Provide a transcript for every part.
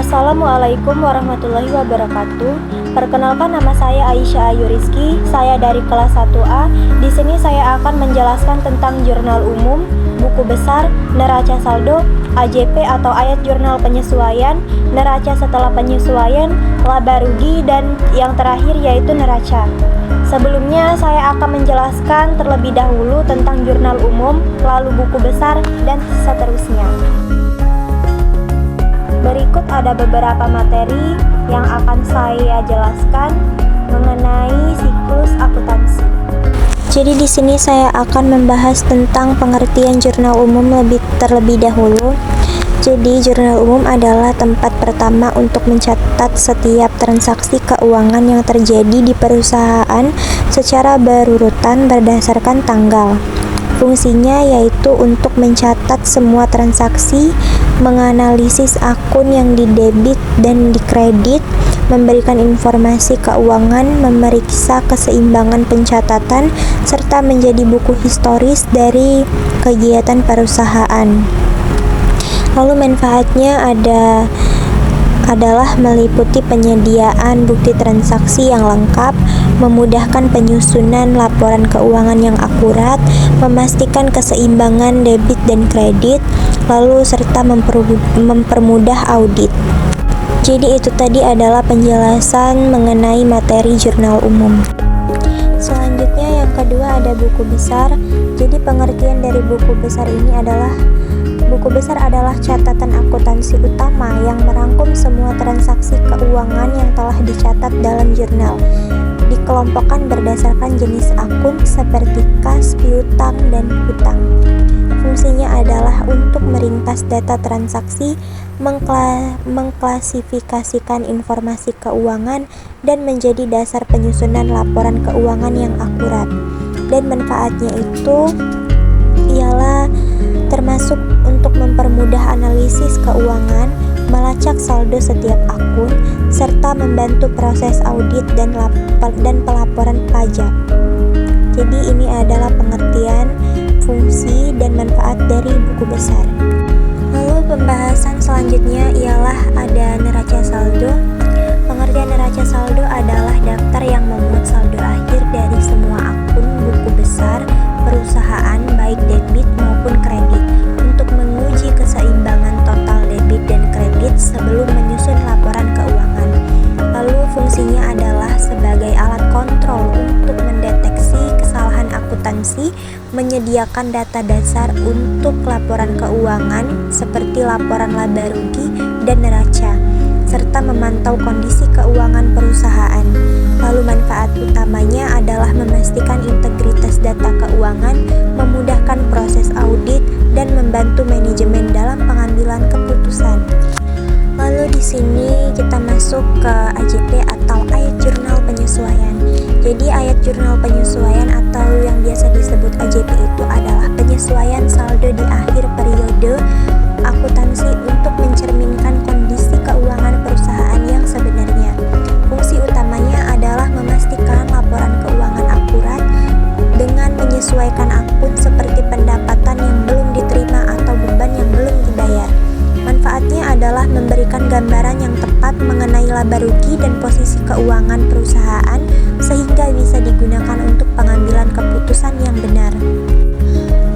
Assalamualaikum warahmatullahi wabarakatuh. Perkenalkan, nama saya Aisyah Ayu Rizky. Saya dari kelas 1A. Di sini saya akan menjelaskan tentang jurnal umum, buku besar, neraca saldo, AJP atau ayat jurnal penyesuaian, neraca setelah penyesuaian, laba rugi, dan yang terakhir yaitu neraca. Sebelumnya saya akan menjelaskan terlebih dahulu tentang jurnal umum, lalu buku besar, dan seterusnya. Berikut ada beberapa materi yang akan saya jelaskan mengenai siklus akuntansi. Jadi di sini saya akan membahas tentang pengertian jurnal umum terlebih dahulu. Jadi jurnal umum adalah tempat pertama untuk mencatat setiap transaksi keuangan yang terjadi di perusahaan secara berurutan berdasarkan tanggal. Fungsinya yaitu untuk mencatat semua transaksi, menganalisis akun yang didebit dan dikredit, memberikan informasi keuangan, memeriksa keseimbangan pencatatan, serta menjadi buku historis dari kegiatan perusahaan. Lalu manfaatnya adalah meliputi penyediaan bukti transaksi yang lengkap, memudahkan penyusunan laporan keuangan yang akurat, memastikan keseimbangan debit dan kredit, lalu serta mempermudah audit. Jadi itu tadi adalah penjelasan mengenai materi jurnal umum. Selanjutnya yang kedua ada buku besar. Jadi pengertian dari buku besar ini adalah buku besar adalah catatan akuntansi utama yang merangkum semua transaksi keuangan yang telah dicatat dalam jurnal. Dikelompokkan berdasarkan jenis akun seperti kas, piutang, dan hutang. Fungsinya adalah untuk meringkas data transaksi, mengklasifikasikan informasi keuangan, dan menjadi dasar penyusunan laporan keuangan yang akurat. Dan manfaatnya itu ialah termasuk untuk mempermudah analisis keuangan, melacak saldo setiap akun, serta membantu proses audit dan pelaporan pajak. Jadi ini adalah pengertian, fungsi, dan manfaat dari buku besar. Lalu pembahasan selanjutnya ialah ada neraca saldo. Pengertian neraca saldo adalah daftar yang memuat saldo akhir dari semua akun buku besar perusahaan, baik debit maupun kredit, untuk menguji keseimbangan total debit dan kredit sebelum menyusun laporan keuangan. Lalu fungsinya adalah sebagai alat kontrol untuk mendeteksi kesalahan akuntansi, menyediakan data dasar untuk laporan keuangan seperti laporan laba rugi dan neraca, serta memantau kondisi keuangan perusahaan. Lalu manfaat utamanya adalah memastikan integritas data keuangan, memudahkan proses audit, dan membantu manajemen dalam pengambilan keputusan. Lalu di sini kita masuk ke AJP atau ayat jurnal penyesuaian. Jadi ayat jurnal penyesuaian atau yang biasa disebut AJP itu adalah penyesuaian saldo di akhir periode akuntansi untuk mencerminkan kondisi keuangan perusahaan yang sebenarnya. Fungsi utamanya adalah memastikan laporan keuangan akurat dengan menyesuaikan akun seperti pendapatan yang belum diterima atau beban yang belum dibayar. Manfaatnya adalah memberikan gambaran yang tepat mengenai laba rugi dan posisi keuangan perusahaan sehingga bisa digunakan untuk pengambilan keputusan yang benar.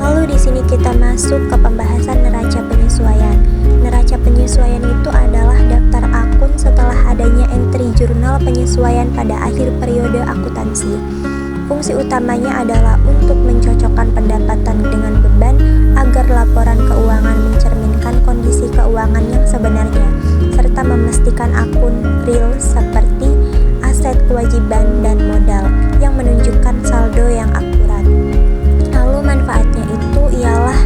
Lalu di sini kita masuk ke pembahasan neraca penyesuaian. Neraca penyesuaian itu adalah daftar akun setelah adanya entry jurnal penyesuaian pada akhir periode akuntansi. Fungsi utamanya adalah untuk mencocokkan pendapatan dengan beban agar laporan keuangan mencerminkan kondisi keuangan yang sebenarnya, serta memastikan akun real seperti aset, kewajiban, dan modal yang menunjukkan saldo yang akurat. Lalu manfaatnya itu ialah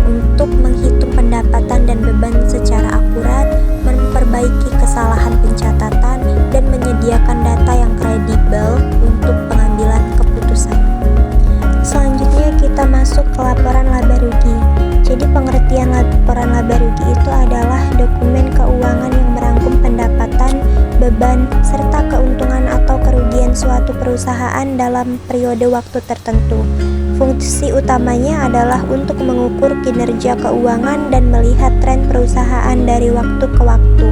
untuk menghitung pendapatan dan beban secara akurat, memperbaiki kesalahan pencatatan, dan menyediakan data yang kredibel untuk pengambilan keputusan. Selanjutnya kita masuk ke laporan laba rugi. Jadi pengertian laporan laba rugi itu adalah dokumen keuangan yang merangkum pendapatan, beban, serta keuntungan atau kerugian suatu perusahaan dalam periode waktu tertentu. Fungsi utamanya adalah untuk mengukur kinerja keuangan dan melihat tren perusahaan dari waktu ke waktu.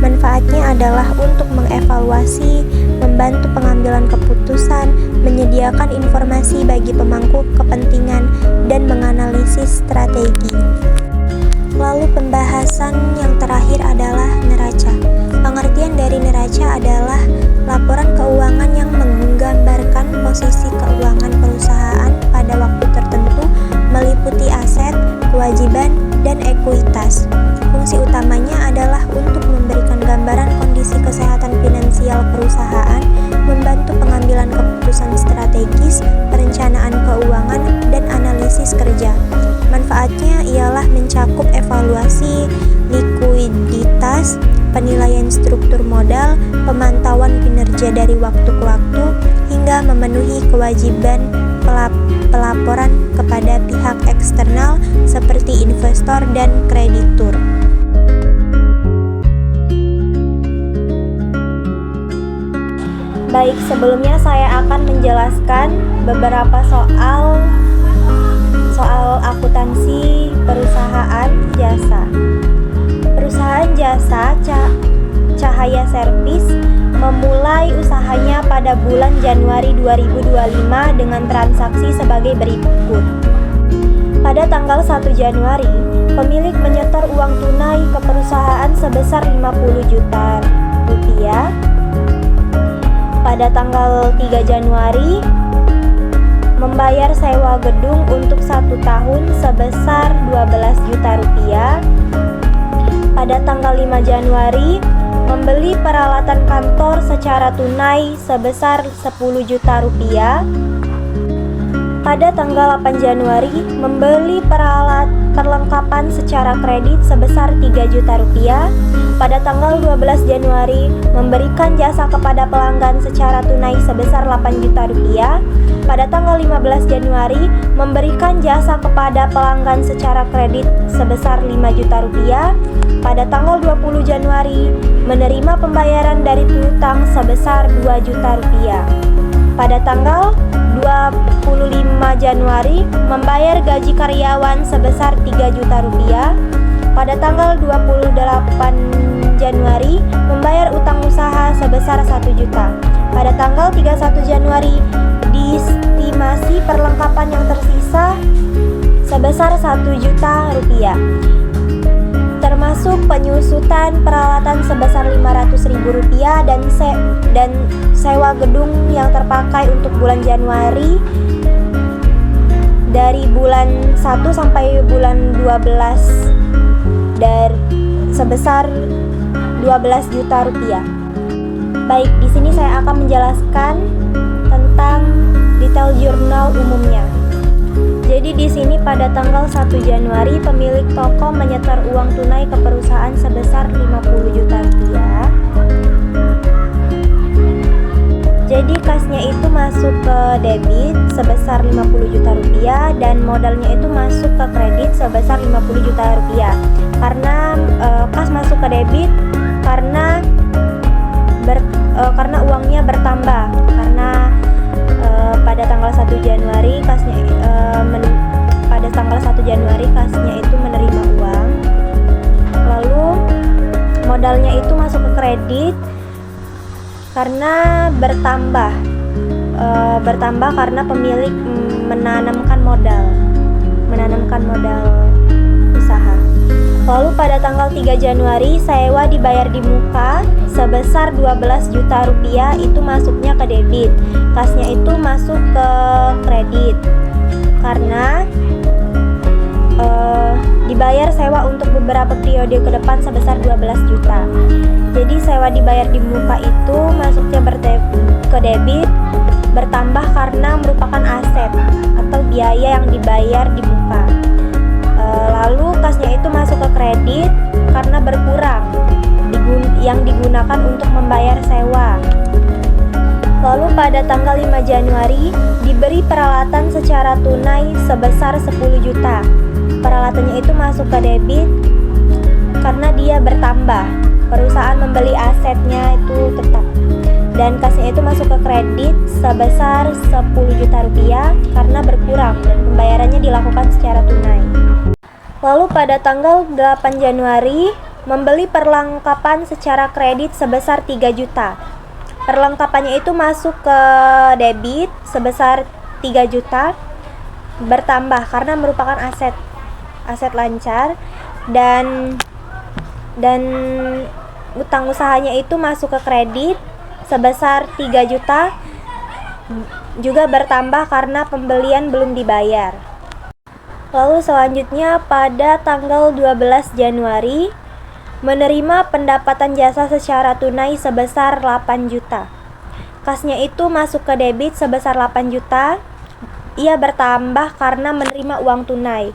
Manfaatnya adalah untuk mengevaluasi, membantu pengambilan keputusan, menyediakan informasi bagi pemangku kepentingan, dan menganalisis strategi. Lalu pembahasan yang terakhir adalah neraca. Pengertian dari neraca adalah laporan keuangan yang menggambarkan posisi keuangan perusahaan pada waktu tertentu, meliputi aset, kewajiban, dan ekuitas. Fungsi utamanya adalah untuk memberikan gambaran kondisi kesehatan finansial perusahaan, membantu pengambilan keputusan strategis, perencanaan keuangan, dan analisis kerja. Manfaatnya ialah mencakup evaluasi likuiditas, penilaian struktur modal, pemantauan kinerja dari waktu ke waktu, hingga memenuhi kewajiban pelaporan kepada pihak eksternal seperti investor dan kreditur. Baik, sebelumnya saya akan menjelaskan beberapa soal akuntansi perusahaan jasa. Perusahaan jasa Cahaya Servis memulai usahanya pada bulan Januari 2025 dengan transaksi sebagai berikut. Pada tanggal 1 Januari, pemilik menyetor uang tunai ke perusahaan sebesar 50 juta rupiah. Pada tanggal 3 Januari, membayar sewa gedung untuk 1 tahun sebesar 12 juta rupiah. Pada tanggal 5 Januari, membeli peralatan kantor secara tunai sebesar 10 juta rupiah. Pada tanggal 8 Januari, membeli perlengkapan secara kredit sebesar 3 juta rupiah. Pada tanggal 12 Januari, memberikan jasa kepada pelanggan secara tunai sebesar 8 juta rupiah. Pada tanggal 15 Januari, memberikan jasa kepada pelanggan secara kredit sebesar 5 juta rupiah. Pada tanggal 20 Januari, menerima pembayaran dari piutang sebesar 2 juta rupiah. Pada tanggal 25 Januari, membayar gaji karyawan sebesar 3 juta rupiah. Pada tanggal 28 Januari, membayar utang usaha sebesar 1 juta. Pada tanggal 31 Januari, diestimasi perlengkapan yang tersisa sebesar 1 juta rupiah. Termasuk penyusutan peralatan sebesar Rp500.000 dan sewa gedung yang terpakai untuk bulan Januari dari bulan 1 sampai bulan 12 dari sebesar 12 juta rupiah. Baik, di sini saya akan menjelaskan tentang detail jurnal umumnya. Jadi di sini pada tanggal 1 Januari pemilik toko menyetor uang tunai ke perusahaan sebesar 50 juta rupiah. Jadi kasnya itu masuk ke debit sebesar 50 juta rupiah dan modalnya itu masuk ke kredit sebesar 50 juta rupiah. Karena kas masuk ke debit karena uangnya bertambah karena pada tanggal 1 Januari kasnya pada tanggal 1 Januari kasnya itu menerima uang. Lalu modalnya itu masuk ke kredit karena bertambah karena pemilik menanamkan modal usaha. Lalu pada tanggal 3 Januari sewa dibayar di muka sebesar 12 juta rupiah, itu masuknya ke debit. Kasnya itu masuk ke kredit karena dibayar sewa untuk beberapa periode ke depan sebesar 12 juta. Jadi sewa dibayar di muka itu masuknya ke debit, bertambah karena merupakan aset atau biaya yang dibayar di muka. Lalu kasnya itu masuk ke kredit karena berkurang yang digunakan untuk membayar sewa. Lalu pada tanggal 5 Januari diberi peralatan secara tunai sebesar 10 juta. Peralatannya itu masuk ke debit karena dia bertambah. Perusahaan membeli asetnya itu tetap. dan kasnya itu masuk ke kredit sebesar 10 juta rupiah karena berkurang dan pembayarannya dilakukan secara tunai. Lalu pada tanggal 8 Januari membeli perlengkapan secara kredit sebesar 3 juta. Perlengkapannya itu masuk ke debit sebesar 3 juta bertambah karena merupakan aset lancar, dan utang usahanya itu masuk ke kredit sebesar 3 juta juga bertambah karena pembelian belum dibayar. Lalu selanjutnya pada tanggal 12 Januari menerima pendapatan jasa secara tunai sebesar 8 juta. Kasnya itu masuk ke debit sebesar 8 juta. Ia bertambah karena menerima uang tunai,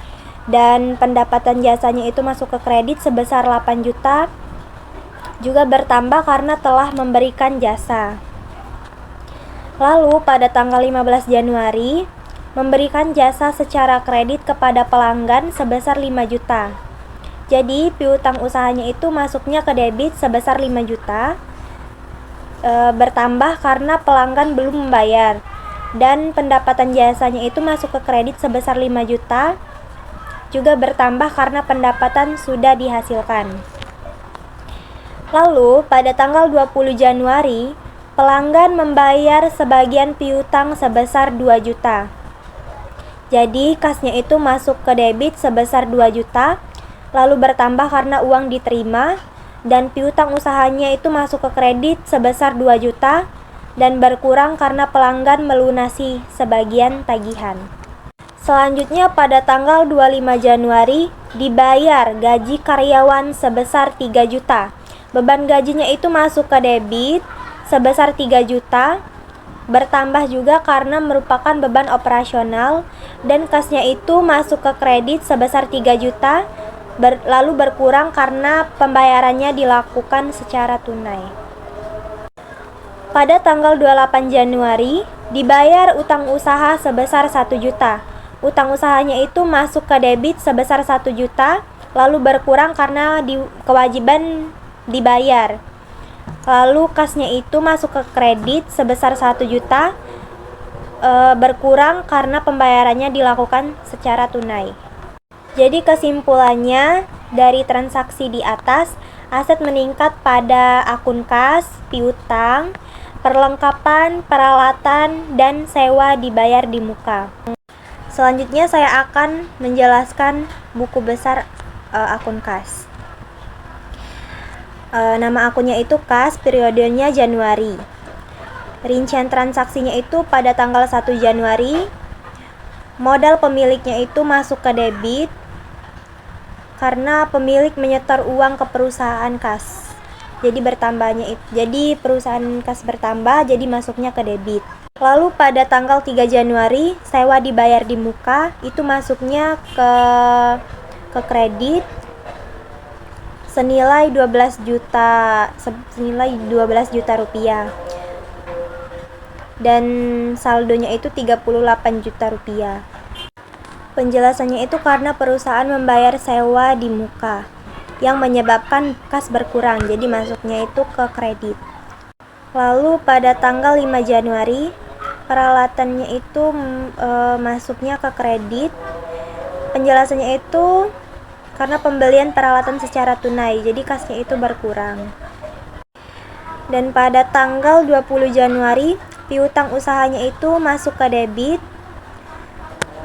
dan pendapatan jasanya itu masuk ke kredit sebesar 8 juta juga bertambah karena telah memberikan jasa. Lalu pada tanggal 15 Januari memberikan jasa secara kredit kepada pelanggan sebesar 5 juta. Jadi piutang usahanya itu masuknya ke debit sebesar 5 juta bertambah karena pelanggan belum membayar, dan pendapatan jasanya itu masuk ke kredit sebesar 5 juta juga bertambah karena pendapatan sudah dihasilkan. Lalu pada tanggal 20 Januari pelanggan membayar sebagian piutang sebesar 2 juta. Jadi kasnya itu masuk ke debit sebesar 2 juta lalu bertambah karena uang diterima, dan piutang usahanya itu masuk ke kredit sebesar 2 juta dan berkurang karena pelanggan melunasi sebagian tagihan. Selanjutnya pada tanggal 25 Januari dibayar gaji karyawan sebesar 3 juta. Beban gajinya itu masuk ke debit sebesar 3 juta, bertambah juga karena merupakan beban operasional, dan kasnya itu masuk ke kredit sebesar 3 juta lalu berkurang karena pembayarannya dilakukan secara tunai. Pada tanggal 28 Januari dibayar utang usaha sebesar 1 juta. Utang usahanya itu masuk ke debit sebesar 1 juta lalu berkurang karena kewajiban dibayar. Lalu kasnya itu masuk ke kredit sebesar 1 juta berkurang karena pembayarannya dilakukan secara tunai. Jadi kesimpulannya dari transaksi di atas, aset meningkat pada akun kas, piutang, perlengkapan, peralatan, dan sewa dibayar di muka. Selanjutnya saya akan menjelaskan buku besar akun kas. Nama akunnya itu kas, periodenya Januari. Rincian transaksinya itu pada tanggal 1 Januari. Modal pemiliknya itu masuk ke debit karena pemilik menyetor uang ke perusahaan kas. Jadi perusahaan kas bertambah, jadi masuknya ke debit. Lalu pada tanggal 3 Januari sewa dibayar di muka, itu masuknya ke kredit senilai 12 juta rupiah, dan saldonya itu 38 juta rupiah. Penjelasannya itu karena perusahaan membayar sewa di muka yang menyebabkan kas berkurang, jadi masuknya itu ke kredit. Lalu pada tanggal 5 Januari peralatannya itu masuknya ke kredit. Penjelasannya itu karena pembelian peralatan secara tunai, jadi kasnya itu berkurang. Dan pada tanggal 20 Januari piutang usahanya itu masuk ke debit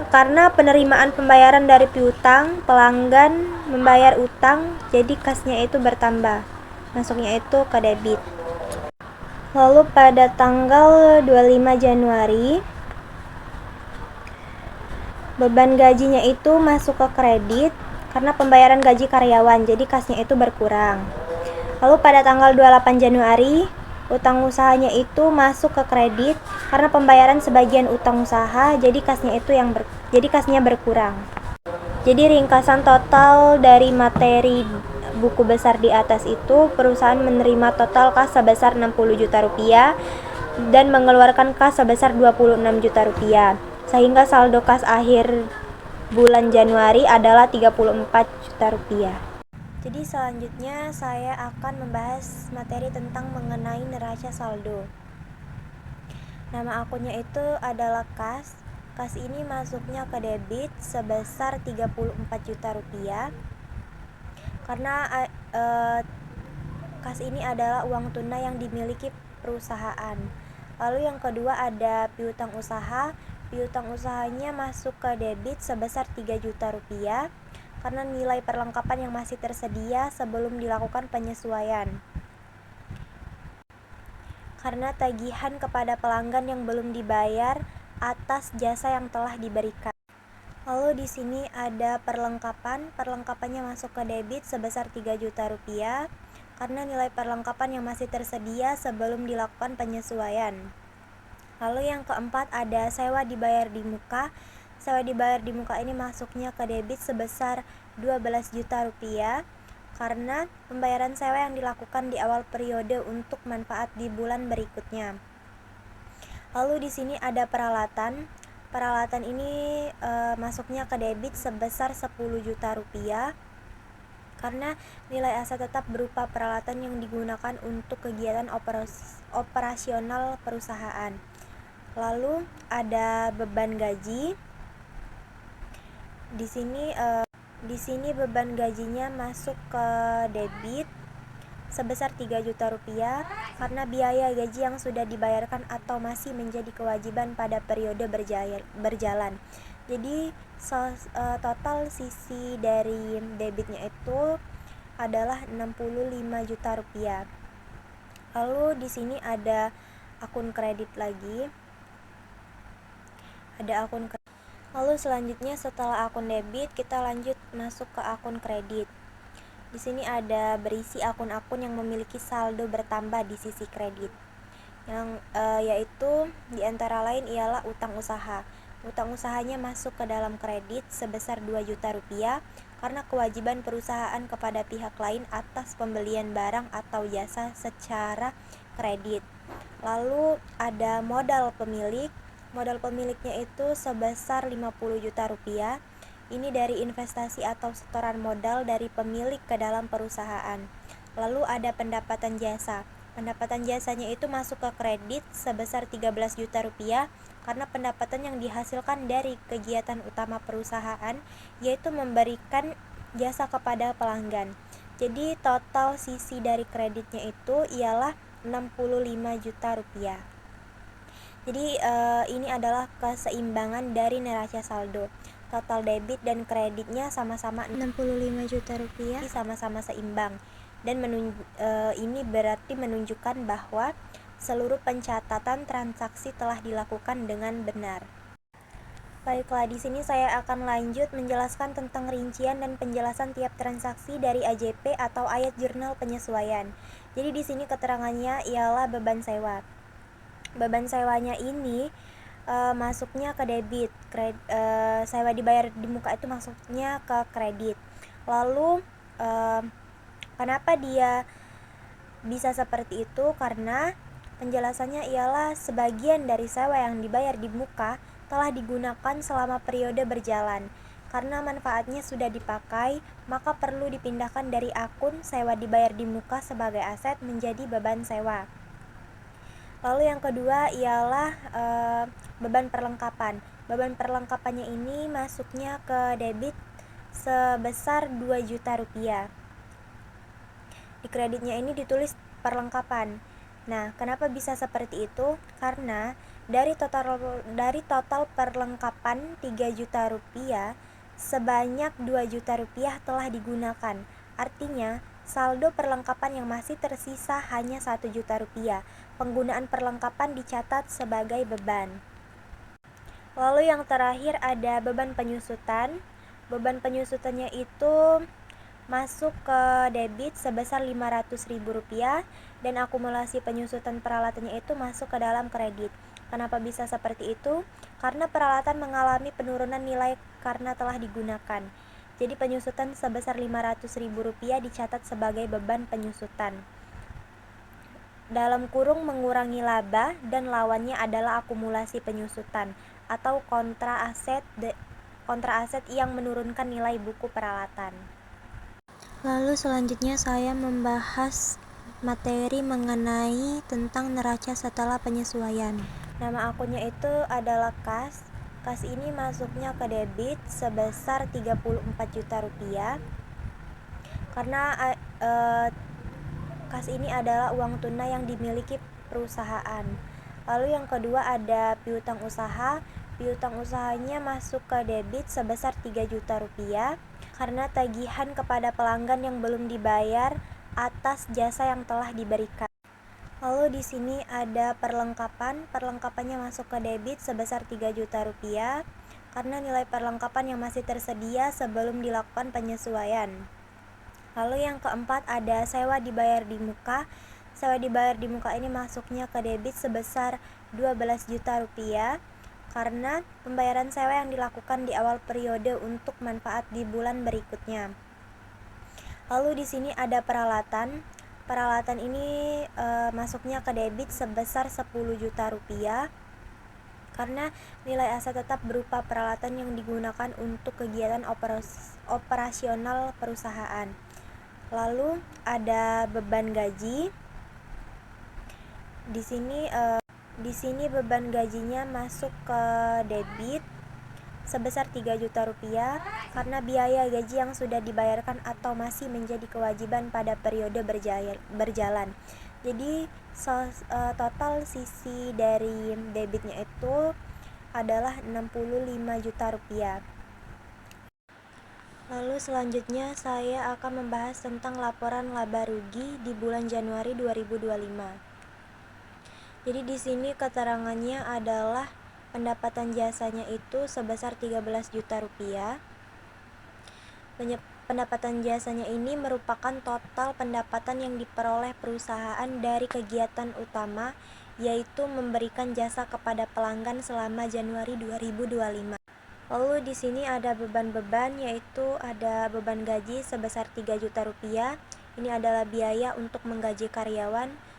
karena penerimaan pembayaran dari piutang, pelanggan membayar utang, jadi kasnya itu bertambah, masuknya itu ke debit. Lalu pada tanggal 25 Januari beban gajinya itu masuk ke kredit karena pembayaran gaji karyawan, jadi kasnya itu berkurang. Lalu pada tanggal 28 Januari utang usahanya itu masuk ke kredit karena pembayaran sebagian utang usaha, jadi kasnya berkurang. Jadi ringkasan total dari materi buku besar di atas itu, perusahaan menerima total kas sebesar 60 juta rupiah dan mengeluarkan kas sebesar 26 juta rupiah, sehingga saldo kas akhir bulan Januari adalah 34 juta rupiah. Jadi selanjutnya saya akan membahas materi tentang mengenai neraca saldo. Nama akunnya itu adalah kas. Kas ini masuknya ke debit sebesar 34 juta rupiah karena kas ini adalah uang tunai yang dimiliki perusahaan. Lalu yang kedua ada piutang usaha. Piutang usahanya masuk ke debit sebesar 3 juta rupiah karena nilai perlengkapan yang masih tersedia sebelum dilakukan penyesuaian. Karena tagihan kepada pelanggan yang belum dibayar atas jasa yang telah diberikan. Lalu di sini ada perlengkapan. Perlengkapannya masuk ke debit sebesar 3 juta rupiah karena nilai perlengkapan yang masih tersedia sebelum dilakukan penyesuaian. Lalu yang keempat ada sewa dibayar di muka. Sewa dibayar di muka ini masuknya ke debit sebesar 12 juta rupiah karena pembayaran sewa yang dilakukan di awal periode untuk manfaat di bulan berikutnya. Lalu di sini ada peralatan. Peralatan ini masuknya ke debit sebesar 10 juta rupiah karena nilai aset tetap berupa peralatan yang digunakan untuk kegiatan operasional perusahaan. Lalu ada beban gaji. Di sini beban gajinya masuk ke debit sebesar 3 juta rupiah karena biaya gaji yang sudah dibayarkan atau masih menjadi kewajiban pada periode berjalan. Jadi total sisi dari debitnya itu adalah 65 juta rupiah. Lalu di sini ada akun kredit lagi. Lalu selanjutnya setelah akun debit kita lanjut masuk ke akun kredit. Di sini ada berisi akun-akun yang memiliki saldo bertambah di sisi kredit. Yaitu diantara lain ialah utang usaha. Utang usahanya masuk ke dalam kredit sebesar 2 juta rupiah karena kewajiban perusahaan kepada pihak lain atas pembelian barang atau jasa secara kredit. Lalu ada modal pemilik. Modal pemiliknya itu sebesar 50 juta rupiah. Ini dari investasi atau setoran modal dari pemilik ke dalam perusahaan. Lalu ada pendapatan jasa. Pendapatan jasanya itu masuk ke kredit sebesar 13 juta rupiah karena pendapatan yang dihasilkan dari kegiatan utama perusahaan yaitu memberikan jasa kepada pelanggan. Jadi total sisi dari kreditnya itu ialah 65 juta rupiah. Jadi ini adalah keseimbangan dari neraca saldo. Total debit dan kreditnya sama-sama 65 juta rupiah, sama-sama seimbang. Dan ini berarti menunjukkan bahwa seluruh pencatatan transaksi telah dilakukan dengan benar. Baiklah, di sini saya akan lanjut menjelaskan tentang rincian dan penjelasan tiap transaksi dari AJP atau ayat jurnal penyesuaian. Jadi di sini keterangannya ialah beban sewa. Beban sewanya ini masuknya ke debit. Sewa dibayar di muka itu masuknya ke kredit. Lalu kenapa dia bisa seperti itu? Karena penjelasannya ialah sebagian dari sewa yang dibayar di muka telah digunakan selama periode berjalan. Karena manfaatnya sudah dipakai, maka perlu dipindahkan dari akun sewa dibayar di muka sebagai aset menjadi beban sewa. Lalu yang kedua ialah beban perlengkapan. Beban perlengkapannya ini masuknya ke debit sebesar 2 juta rupiah. Di kreditnya ini ditulis perlengkapan. Nah, kenapa bisa seperti itu? Karena dari total perlengkapan 3 juta rupiah, sebanyak 2 juta rupiah telah digunakan. Artinya, saldo perlengkapan yang masih tersisa hanya 1 juta rupiah. Penggunaan perlengkapan dicatat sebagai beban. Lalu yang terakhir ada beban penyusutan. Beban penyusutannya itu masuk ke debit sebesar 500.000 rupiah dan akumulasi penyusutan peralatannya itu masuk ke dalam kredit. Kenapa bisa seperti itu? Karena peralatan mengalami penurunan nilai karena telah digunakan. Jadi penyusutan sebesar 500.000 rupiah dicatat sebagai beban penyusutan. Dalam kurung mengurangi laba dan lawannya adalah akumulasi penyusutan atau kontra aset yang menurunkan nilai buku peralatan. Lalu selanjutnya saya membahas materi mengenai tentang neraca setelah penyesuaian. Nama akunnya itu adalah kas. Kas ini masuknya ke debit sebesar 34 juta rupiah karena kas ini adalah uang tunai yang dimiliki perusahaan. Lalu yang kedua ada piutang usaha. Piutang usahanya masuk ke debit sebesar 3 juta rupiah karena tagihan kepada pelanggan yang belum dibayar atas jasa yang telah diberikan. Lalu di sini ada perlengkapan. Perlengkapannya masuk ke debit sebesar 3 juta rupiah karena nilai perlengkapan yang masih tersedia sebelum dilakukan penyesuaian. Lalu yang keempat ada sewa dibayar di muka. Sewa dibayar di muka ini masuknya ke debit sebesar 12 juta rupiah karena pembayaran sewa yang dilakukan di awal periode untuk manfaat di bulan berikutnya. Lalu di sini ada peralatan. Peralatan ini masuknya ke debit sebesar 10 juta rupiah karena nilai aset tetap berupa peralatan yang digunakan untuk kegiatan operasional perusahaan. Lalu ada beban gaji. Di sini beban gajinya masuk ke debit sebesar 3 juta rupiah karena biaya gaji yang sudah dibayarkan atau masih menjadi kewajiban pada periode berjalan. Jadi total sisi dari debitnya itu adalah 65 juta rupiah. Lalu selanjutnya saya akan membahas tentang laporan laba rugi di bulan Januari 2025. Jadi di sini keterangannya adalah pendapatan jasanya itu sebesar 13 juta rupiah. Pendapatan jasanya ini merupakan total pendapatan yang diperoleh perusahaan dari kegiatan utama, yaitu memberikan jasa kepada pelanggan selama Januari 2025. Lalu di sini ada beban-beban, yaitu ada beban gaji sebesar 3 juta rupiah. Ini adalah biaya untuk menggaji karyawan.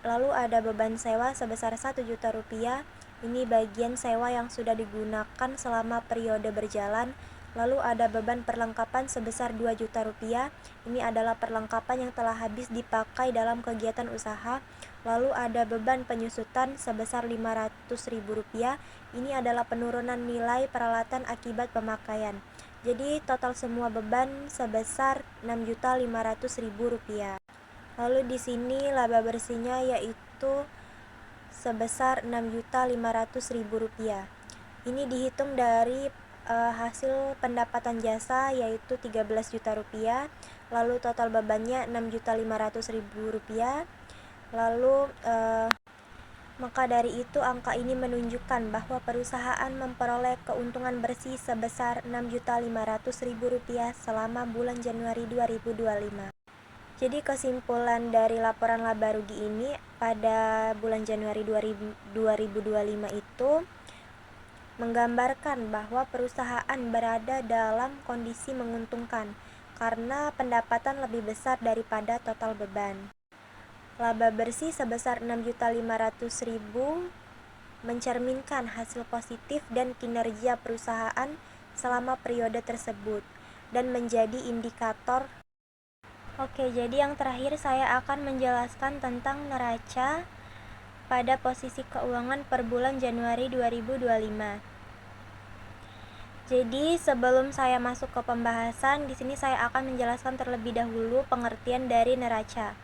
Lalu ada beban sewa sebesar 1 juta rupiah. Ini bagian sewa yang sudah digunakan selama periode berjalan. Lalu ada beban perlengkapan sebesar 2 juta rupiah. Ini adalah perlengkapan yang telah habis dipakai dalam kegiatan usaha. Lalu ada beban penyusutan sebesar 500.000 rupiah. Ini adalah penurunan nilai peralatan akibat pemakaian. Jadi total semua beban sebesar 6.500.000 rupiah. Lalu di sini laba bersihnya yaitu sebesar 6.500.000 rupiah. Ini dihitung dari hasil pendapatan jasa yaitu 13 juta rupiah. Lalu total bebannya 6.500.000 rupiah. Lalu maka dari itu angka ini menunjukkan bahwa perusahaan memperoleh keuntungan bersih sebesar 6.500.000 rupiah selama bulan Januari 2025. Jadi kesimpulan dari laporan laba rugi ini pada bulan Januari 2025 itu menggambarkan bahwa perusahaan berada dalam kondisi menguntungkan karena pendapatan lebih besar daripada total beban. Laba bersih sebesar 6.500.000 mencerminkan hasil positif dan kinerja perusahaan selama periode tersebut dan menjadi indikator. Oke, jadi yang terakhir saya akan menjelaskan tentang neraca pada posisi keuangan per bulan Januari 2025. Jadi sebelum saya masuk ke pembahasan, di sini saya akan menjelaskan terlebih dahulu pengertian dari neraca.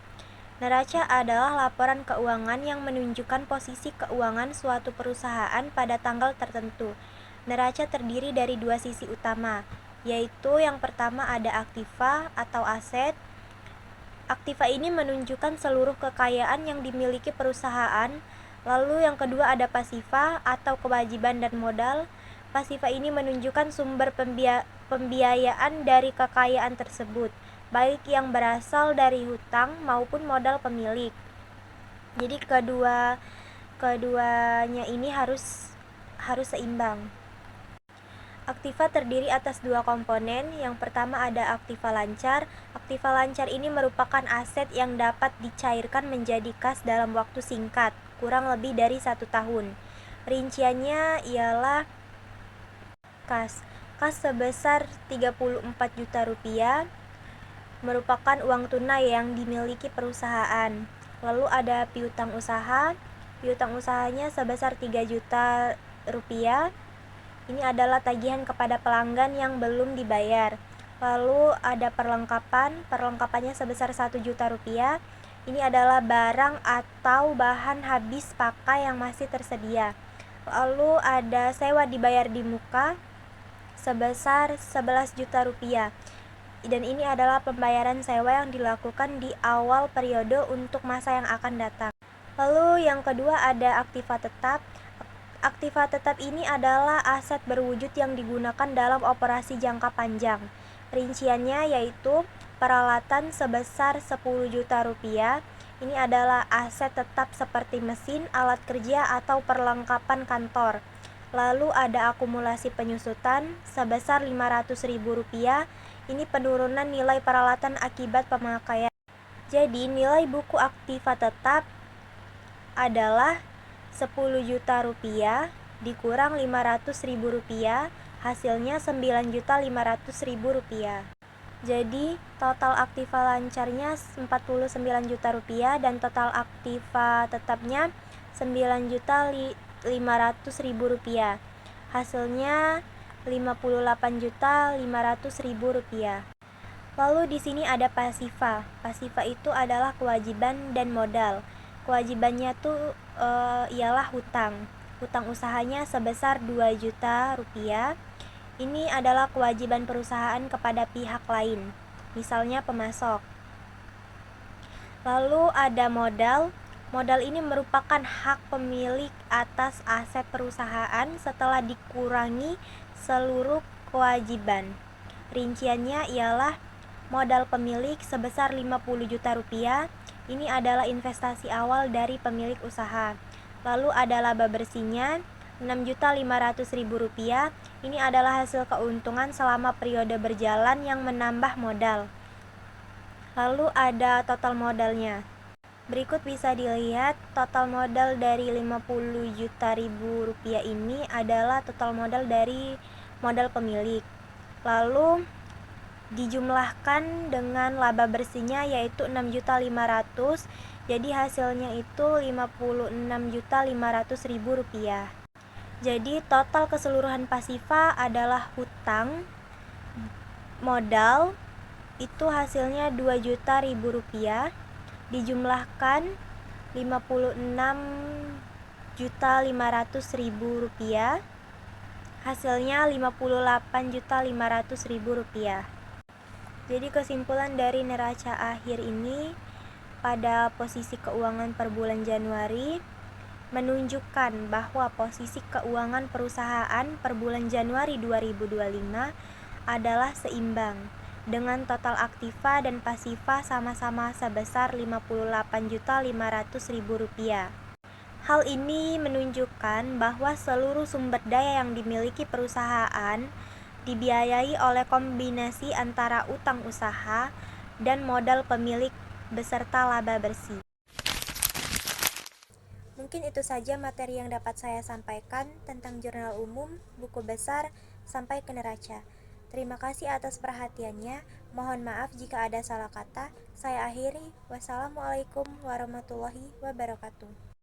Neraca adalah laporan keuangan yang menunjukkan posisi keuangan suatu perusahaan pada tanggal tertentu. Neraca terdiri dari dua sisi utama, yaitu yang pertama ada aktiva atau aset. Aktiva ini menunjukkan seluruh kekayaan yang dimiliki perusahaan. Lalu yang kedua ada pasiva atau kewajiban dan modal. Pasiva ini menunjukkan sumber pembiayaan dari kekayaan tersebut, baik yang berasal dari hutang maupun modal pemilik. Jadi keduanya ini harus seimbang. Aktiva terdiri atas dua komponen. Yang pertama ada aktiva lancar. Aktiva lancar ini merupakan aset yang dapat dicairkan menjadi kas dalam waktu singkat, kurang lebih dari 1 tahun. Rinciannya ialah kas sebesar 34 juta rupiah merupakan uang tunai yang dimiliki perusahaan. Lalu ada piutang usaha. piutang usahanya sebesar 3 juta rupiah. Ini adalah tagihan kepada pelanggan yang belum dibayar. Lalu ada perlengkapannya sebesar 1 juta rupiah. Ini adalah barang atau bahan habis pakai yang masih tersedia. Lalu ada sewa dibayar di muka sebesar 11 juta rupiah. Dan ini adalah pembayaran sewa yang dilakukan di awal periode untuk masa yang akan datang. Lalu yang kedua ada aktiva tetap. Aktiva tetap ini adalah aset berwujud yang digunakan dalam operasi jangka panjang. Rinciannya yaitu peralatan sebesar 10 juta rupiah. Ini adalah aset tetap seperti mesin, alat kerja, atau perlengkapan kantor. Lalu ada akumulasi penyusutan sebesar 500.000 rupiah. Ini penurunan nilai peralatan akibat pemakaian. Jadi nilai buku aktiva tetap adalah 10 juta rupiah dikurang 500.000 rupiah, hasilnya 9.500.000 rupiah. Jadi total aktiva lancarnya 49 juta rupiah dan total aktiva tetapnya 9.500.000 rupiah. Hasilnya 58.500.000 rupiah. Lalu di sini ada pasifa. Pasifa itu adalah kewajiban dan modal. Kewajibannya tuh ialah hutang. Hutang usahanya sebesar 2 juta rupiah. Ini adalah kewajiban perusahaan kepada pihak lain, misalnya pemasok. Lalu ada modal. Modal ini merupakan hak pemilik atas aset perusahaan setelah dikurangi seluruh kewajiban. Rinciannya ialah modal pemilik sebesar 50 juta rupiah. Ini adalah investasi awal dari pemilik usaha. Lalu ada laba bersihnya 6.500.000 rupiah. Ini adalah hasil keuntungan selama periode berjalan yang menambah modal. Lalu ada total modalnya. Berikut bisa dilihat total modal dari 50 juta rupiah ini adalah total modal dari modal pemilik. Lalu dijumlahkan dengan laba bersihnya yaitu 6.500.000. Jadi hasilnya itu 56.500.000 rupiah. Jadi total keseluruhan pasifa adalah hutang, modal itu hasilnya 2.000.000 rupiah dijumlahkan 56.500.000 rupiah, hasilnya 58.500.000 rupiah. Jadi kesimpulan dari neraca akhir ini pada posisi keuangan per bulan Januari menunjukkan bahwa posisi keuangan perusahaan per bulan Januari 2025 adalah seimbang dengan total aktiva dan pasifa sama-sama sebesar 58.500.000 rupiah. Hal ini menunjukkan bahwa seluruh sumber daya yang dimiliki perusahaan dibiayai oleh kombinasi antara utang usaha dan modal pemilik beserta laba bersih. Mungkin itu saja materi yang dapat saya sampaikan tentang jurnal umum, buku besar, sampai ke neraca. Terima kasih atas perhatiannya. Mohon maaf jika ada salah kata. Saya akhiri. Wassalamualaikum warahmatullahi wabarakatuh.